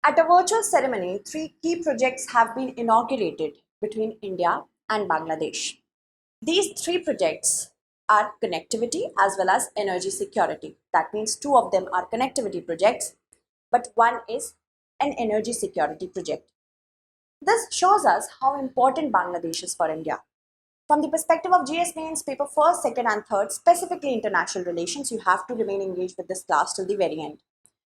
At a virtual ceremony, three key projects have been inaugurated between India and Bangladesh. These three projects are connectivity as well as energy security. That means two of them are connectivity projects, but one is an energy security project. This shows us how important Bangladesh is for India. From the perspective of GS mains, paper first, second and third, specifically international relations, you have to remain engaged with this class till the very end.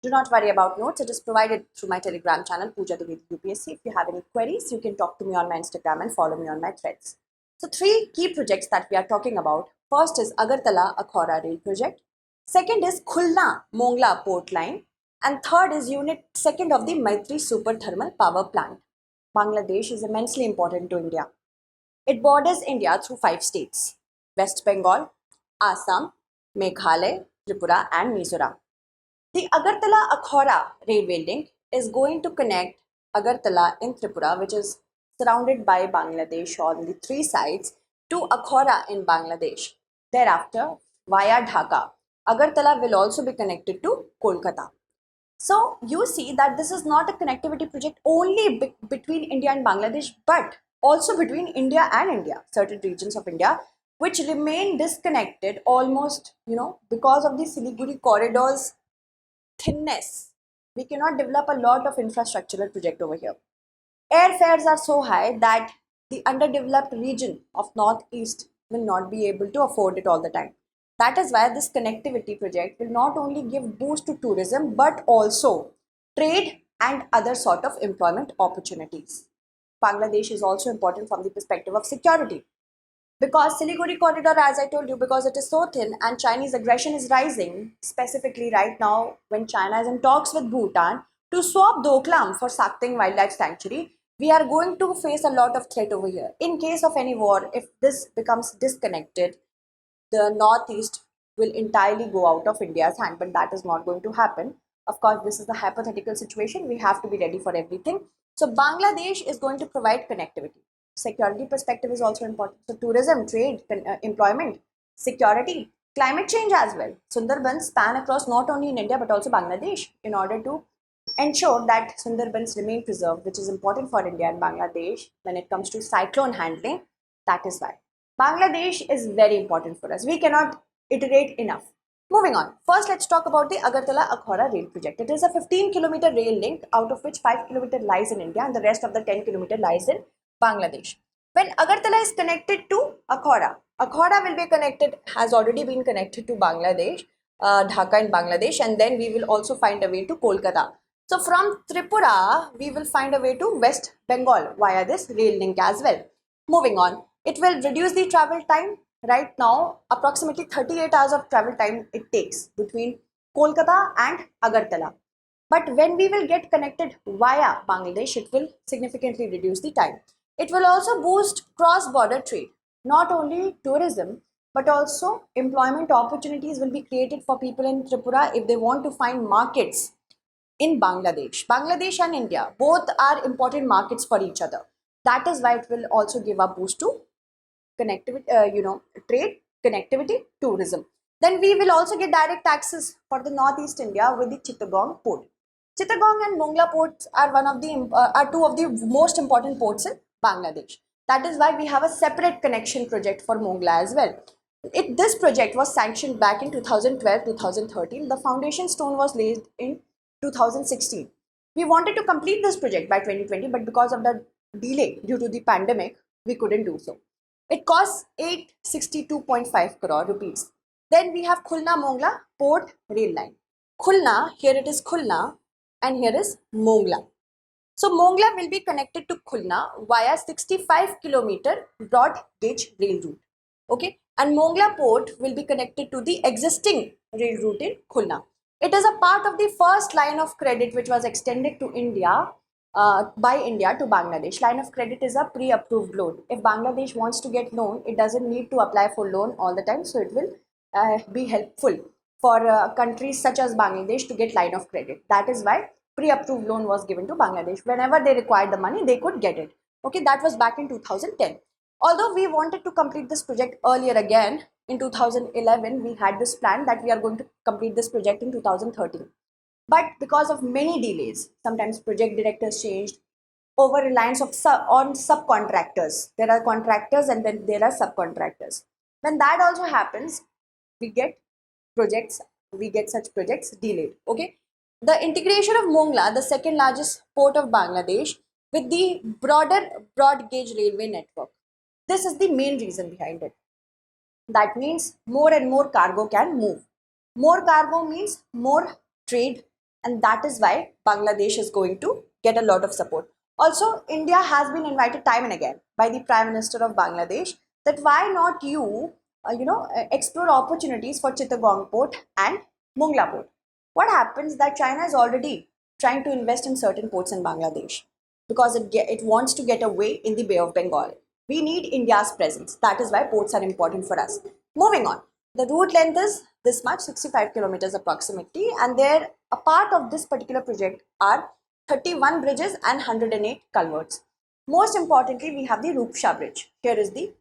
Do not worry about notes. It is provided through my Telegram channel, Pooja Dwivedi UPSC. If you have any queries, you can talk to me on my Instagram and follow me on my threads. So three key projects that we are talking about. First is Agartala Akhaura Rail Project. Second is Khulna-Mongla Port Line. And third is Unit 2nd of the Maitree Super Thermal Power Plant. Bangladesh is immensely important to India. It borders India through 5 states: West Bengal, Assam, Meghalaya, Tripura and Mizoram. The Agartala-Akhaura railway link is going to connect Agartala in Tripura, which is surrounded by Bangladesh on the 3 sides, to Akhaura in Bangladesh. Thereafter, via Dhaka, Agartala will also be connected to Kolkata. So you see that this is not a connectivity project only between India and Bangladesh, but also between India and India, certain regions of India, which remain disconnected almost, because of the Siliguri corridor's thinness. We cannot develop a lot of infrastructural project over here. Airfares are so high that the underdeveloped region of Northeast will not be able to afford it all the time. That is why this connectivity project will not only give boost to tourism, but also trade and other sort of employment opportunities. Bangladesh is also important from the perspective of security. Because Siliguri corridor, as I told you, because it is so thin and Chinese aggression is rising, specifically right now when China is in talks with Bhutan to swap Doklam for Sakting Wildlife Sanctuary, we are going to face a lot of threat over here. In case of any war, if this becomes disconnected, the Northeast will entirely go out of India's hand, but that is not going to happen. Of course, this is a hypothetical situation. We have to be ready for everything. So Bangladesh is going to provide connectivity. Security perspective is also important. So tourism, trade, employment, security, climate change as well. Sundarbans span across not only in India but also Bangladesh in order to ensure that Sundarbans remain preserved, which is important for India and Bangladesh when it comes to cyclone handling. That is why Bangladesh is very important for us. We cannot iterate enough. Moving on. First, let's talk about the Agartala-Akhaura rail project. It is a 15-kilometer rail link, out of which 5 kilometers lies in India and the rest of the 10 kilometers lies in Bangladesh. When Agartala is connected to Akhaura, Akhaura will be connected, has already been connected to Bangladesh, Dhaka in Bangladesh, and then we will also find a way to Kolkata. So from Tripura, we will find a way to West Bengal via this rail link as well. Moving on, it will reduce the travel time. Right now, approximately 38 hours of travel time it takes between Kolkata and Agartala. But when we will get connected via Bangladesh, it will significantly reduce the time. It will also boost cross-border trade. Not only tourism, but also employment opportunities will be created for people in Tripura if they want to find markets in Bangladesh. Bangladesh and India, both are important markets for each other. That is why it will also give a boost to connectivity, trade, connectivity, tourism. Then we will also get direct access for the Northeast India with the Chittagong port. Chittagong and Mongla ports are two of the most important ports in Bangladesh. That is why we have a separate connection project for Mongla as well. This project was sanctioned back in 2012-2013. The foundation stone was laid in 2016. We wanted to complete this project by 2020, but because of the delay due to the pandemic, we couldn't do so. It costs 862.5 crore rupees. Then we have Khulna-Mongla port rail line. Khulna, here it is Khulna and here is Mongla. So Mongla will be connected to Khulna via 65-kilometer broad gauge rail route. Okay, and Mongla port will be connected to the existing rail route in Khulna. It is a part of the first line of credit which was extended to India by India to Bangladesh. Line of credit is a pre-approved loan. If Bangladesh wants to get loan, it doesn't need to apply for loan all the time. So it will be helpful for countries such as Bangladesh to get line of credit. That is why pre-approved loan was given to Bangladesh. Whenever they required the money, they could get it. Okay, that was back in 2010. Although we wanted to complete this project earlier again, in 2011, we had this plan that we are going to complete this project in 2013. But because of many delays, sometimes project directors changed, over reliance on subcontractors. There are contractors and then there are subcontractors. When that also happens, we get projects, we get such projects delayed. Okay. The integration of Mongla, the second largest port of Bangladesh, with the broader broad gauge railway network. This is the main reason behind it. That means more and more cargo can move. More cargo means more trade, and that is why Bangladesh is going to get a lot of support. Also, India has been invited time and again by the Prime Minister of Bangladesh that why not explore opportunities for Chittagong port and Mongla port. What happens that China is already trying to invest in certain ports in Bangladesh because it wants to get away in the Bay of Bengal. We need India's presence. That is why ports are important for us. Moving on. The route length is this much, 65 kilometers approximately, and there a part of this particular project are 31 bridges and 108 culverts. Most importantly, we have the Rupsha bridge. Here is the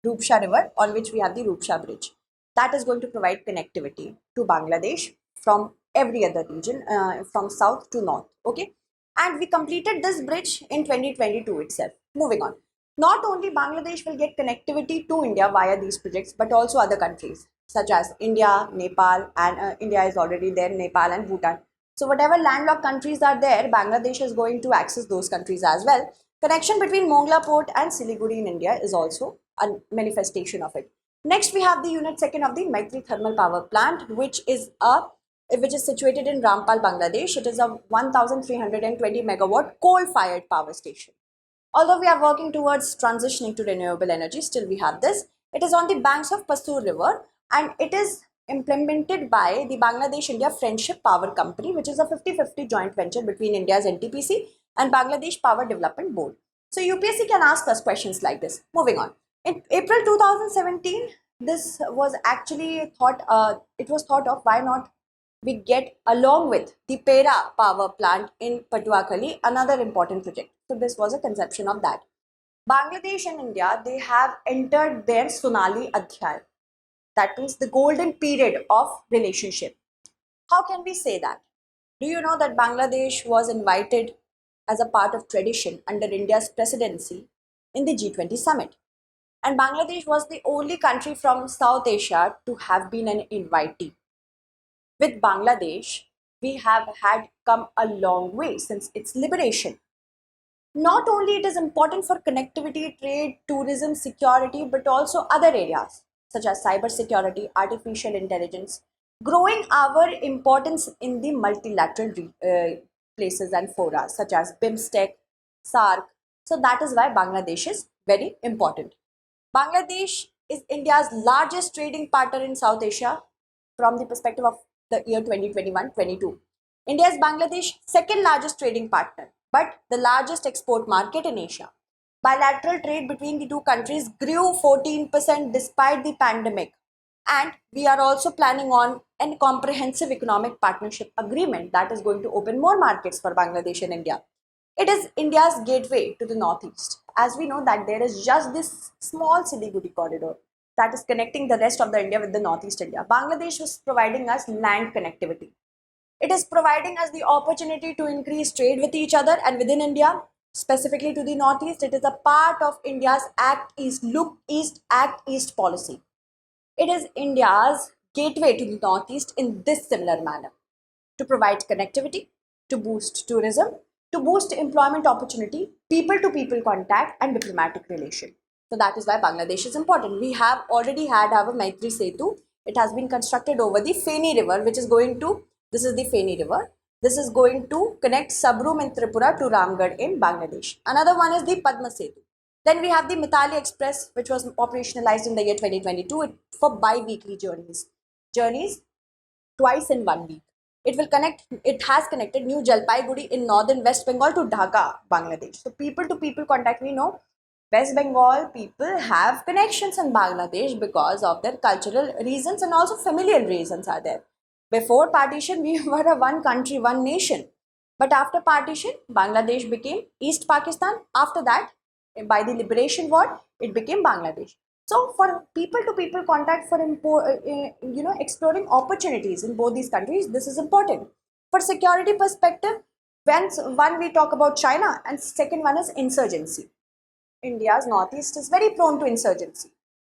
Rupsha river on which we have the Rupsha bridge. That is going to provide connectivity to Bangladesh from every other region, from south to north. Okay, and we completed this bridge in 2022 itself. Moving on. Not only Bangladesh will get connectivity to India via these projects, but also other countries such as India, Nepal, and India is already there, Nepal and Bhutan. So whatever landlocked countries are there, Bangladesh is going to access those countries as well. Connection between Mongla Port and Siliguri in India is also a manifestation of it. Next, we have the unit second of the Maitree thermal power plant, which is situated in Rampal, Bangladesh. It is a 1,320 megawatt coal-fired power station. Although we are working towards transitioning to renewable energy, still we have this. It is on the banks of Pasur River and it is implemented by the Bangladesh India Friendship Power Company, which is a 50-50 joint venture between India's NTPC and Bangladesh Power Development Board. So UPSC can ask us questions like this. Moving on. In April 2017, this was actually thought of why not we get along with the Pera power plant in Patuakhali, another important project. So this was a conception of that. Bangladesh and India, they have entered their Sonali Adhyay. That means the golden period of relationship. How can we say that? Do you know that Bangladesh was invited as a part of tradition under India's presidency in the G20 summit? And Bangladesh was the only country from South Asia to have been an invitee. With Bangladesh, we have had come a long way since its liberation. Not only it is important for connectivity, trade, tourism, security, but also other areas such as cyber security, artificial intelligence, growing our importance in the multilateral places and fora such as BIMSTEC, SAARC. So that is why Bangladesh is very important. Bangladesh is India's largest trading partner in South Asia from the perspective of the year 2021-22. India is Bangladesh's second largest trading partner, but the largest export market in Asia. Bilateral trade between the two countries grew 14% despite the pandemic. And we are also planning on a comprehensive economic partnership agreement that is going to open more markets for Bangladesh and India. It is India's gateway to the northeast. As we know that there is just this small Siliguri corridor that is connecting the rest of the India with the northeast India. Bangladesh is providing us land connectivity. It is providing us the opportunity to increase trade with each other and within India, specifically to the northeast. It is a part of India's Act East, Look East, Act East policy. It is India's gateway to the northeast in this similar manner to provide connectivity, to boost tourism, to boost employment opportunity, people to people contact, and diplomatic relation. So that is why Bangladesh is important. We have already had our Maitree Setu. It has been constructed over the Feni River, which is going to, this is the Feni River. This is going to connect Sabroom in Tripura to Ramgarh in Bangladesh. Another one is the Padma Setu. Then we have the Mithali Express, which was operationalized in the year 2022 for bi-weekly journeys. Journeys twice in 1 week. It has connected New Jalpaiguri in northern West Bengal to Dhaka, Bangladesh. So people to people contact, we know West Bengal people have connections in Bangladesh because of their cultural reasons and also familial reasons are there. Before partition, we were a one country, one nation. But after partition, Bangladesh became East Pakistan. After that, by the liberation war, it became Bangladesh. So for people to people contact for exploring opportunities in both these countries, this is important. For security perspective, when one we talk about China and second one is insurgency. India's northeast is very prone to insurgency.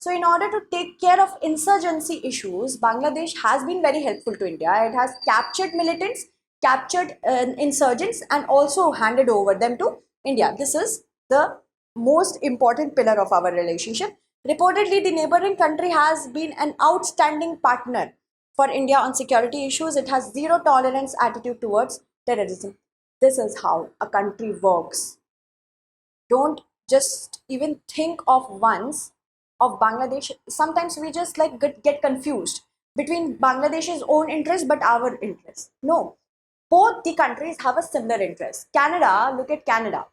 So in order to take care of insurgency issues, Bangladesh has been very helpful to India. It has captured militants, captured insurgents and also handed over them to India. This is the most important pillar of our relationship. Reportedly, the neighboring country has been an outstanding partner for India on security issues. It has zero tolerance attitude towards terrorism. This is how a country works. Don't just even think of once of Bangladesh. Sometimes we just like get confused between Bangladesh's own interest but our interest. No, both the countries have a similar interest. Canada, look at Canada.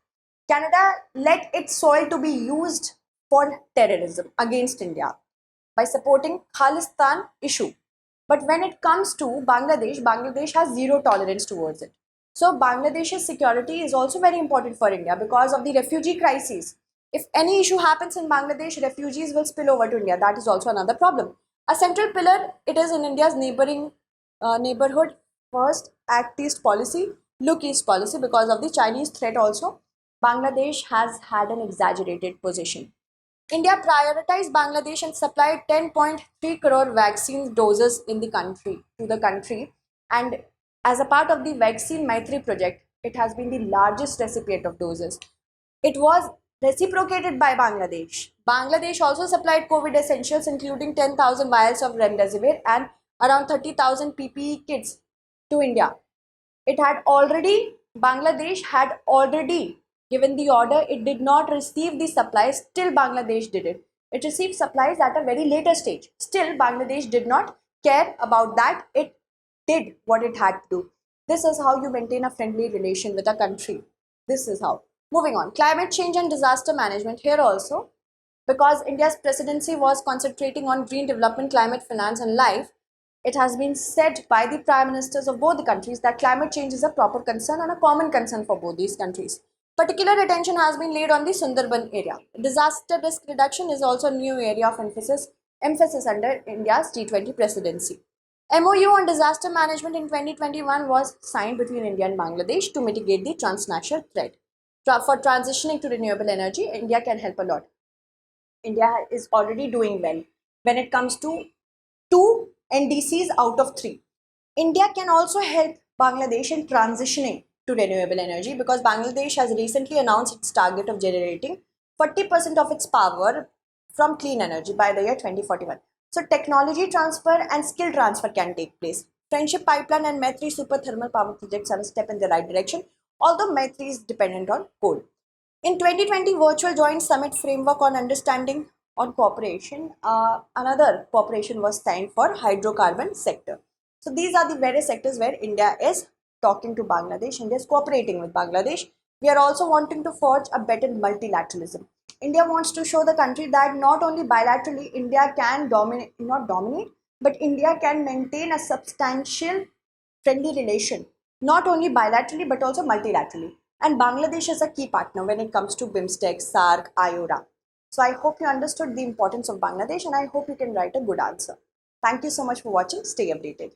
Canada let its soil to be used for terrorism against India by supporting Khalistan issue. But when it comes to Bangladesh, Bangladesh has zero tolerance towards it. So Bangladesh's security is also very important for India because of the refugee crisis. If any issue happens in Bangladesh, refugees will spill over to India. That is also another problem. A central pillar, it is in India's neighboring neighborhood first, act east policy, look east policy. Because of the Chinese threat also, Bangladesh has had an exaggerated position. India prioritized Bangladesh and supplied 10.3 crore vaccine doses in the country to the country. And as a part of the vaccine Maitree project, it has been the largest recipient of doses. It was reciprocated by Bangladesh. Bangladesh also supplied COVID essentials, including 10,000 vials of remdesivir and around 30,000 PPE kits to India. Bangladesh had already given the order. It did not receive the supplies till Bangladesh did it. It received supplies at a very later stage. Still, Bangladesh did not care about that. It did what it had to do. This is how you maintain a friendly relation with a country. This is how. Moving on, climate change and disaster management here also. Because India's presidency was concentrating on green development, climate finance and life, it has been said by the prime ministers of both the countries that climate change is a proper concern and a common concern for both these countries. Particular attention has been laid on the Sundarban area. Disaster risk reduction is also a new area of emphasis under India's G20 presidency. MOU on disaster management in 2021 was signed between India and Bangladesh to mitigate the transnational threat. For transitioning to renewable energy, India can help a lot. India is already doing well when it comes to 2 NDCs out of 3. India can also help Bangladesh in transitioning to renewable energy because Bangladesh has recently announced its target of generating 40% of its power from clean energy by the year 2041. So technology transfer and skill transfer can take place. Friendship Pipeline and Maitree super thermal power projects are a step in the right direction, although Maitree is dependent on coal. In 2020 Virtual Joint Summit Framework on Understanding on Cooperation, another cooperation was signed for hydrocarbon sector. So these are the various sectors where India is talking to Bangladesh, India is cooperating with Bangladesh. We are also wanting to forge a better multilateralism. India wants to show the country that not only bilaterally India can not dominate, but India can maintain a substantial friendly relation, not only bilaterally but also multilaterally. And Bangladesh is a key partner when it comes to BIMSTEC, SAARC, IORA. So I hope you understood the importance of Bangladesh and I hope you can write a good answer. Thank you so much for watching. Stay updated.